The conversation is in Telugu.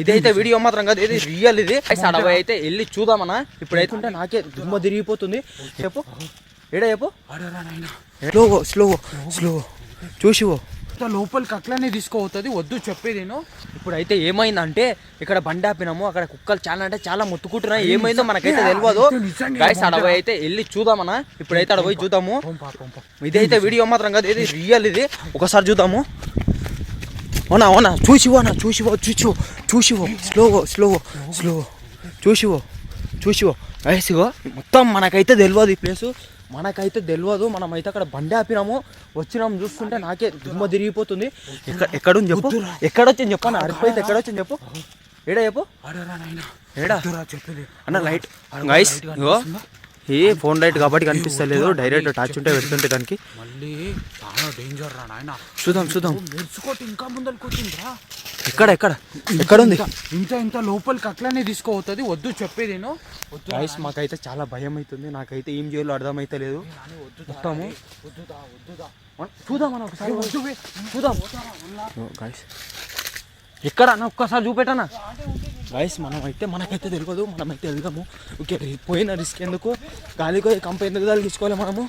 ఇదైతే వీడియో మాత్రం కాదు, ఇది రియల్. ఇది అడవి అయితే వెళ్ళి చూద్దామన్నా. ఇప్పుడైతే ఉంటే నాకే దుమ్మ తిరిగిపోతుంది. చెప్పు ఏడా చెప్పు. స్లో స్లో చూసివో లోపలికి అట్లనే తీసుకోవద్దు, వద్దు చెప్పేది నేను. ఇప్పుడైతే ఏమైందంటే ఇక్కడ బండి ఆపినాము, అక్కడ కుక్కలు చాలా అంటే చాలా మొత్తుకుంటున్నాయి. ఏమైందో మనకైతే తెలియదు. గైస్ అడవి అయితే వెళ్ళి చూద్దామన్నా. ఇప్పుడైతే అడవి చూద్దాము. ఇదైతే వీడియో మాత్రం కాదు, ఇది రియల్. ఇది ఒకసారి చూద్దాము. అవునా చూసివో స్లో చూసివో గైస్గో. మొత్తం మనకైతే తెలియదు ఈ ప్లేసు, మనకైతే తెలియదు. మనమైతే అక్కడ బండి ఆపినాము, వచ్చినాము. చూస్తుంటే నాకే దుమ్మ తిరిగిపోతుంది. ఎక్కడుంది చెప్పు, ఎక్కడొచ్చింది చెప్పు అన్న. అరిపోయితే ఎక్కడొచ్చింది చెప్పు, ఏడా చెప్పు. ఏడా అన్న లైట్ గైస్ ఇగో. ఏ ఫోన్ లైట్ కాబట్టి కనిపిస్తలేదు, డైరెక్ట్ టచ్ ఉంటే పెడుతుంటే దానికి. మళ్ళీ చాలా డేంజర్ రా నాయన. చూద్దాం. మెరుచుకోటి ఇంకా ముందరికి వచ్చిందిరా. ఎక్కడుంది? ఇంత లోపలికి అట్లనే తీసుకోవద్దు, వద్దు చెప్పేది నేను. గైస్ మాకైతే చాలా భయం అవుతుంది. నాకైతే ఏం చేయాలో అర్థమైతే లేదు. మొత్తము చూద్దామన్నా ఒకసారి, చూద్దాం గైస్. ఎక్కడ అన్న ఒక్కసారి చూపెట్టనా గైస్. మనకైతే తెలియదు, మనమైతే వెళ్దాము. ఓకే పోయిన రిస్క్ ఎందుకు, గాలికో కంప ఎందుకు తగిలించుకోవాలి మనము.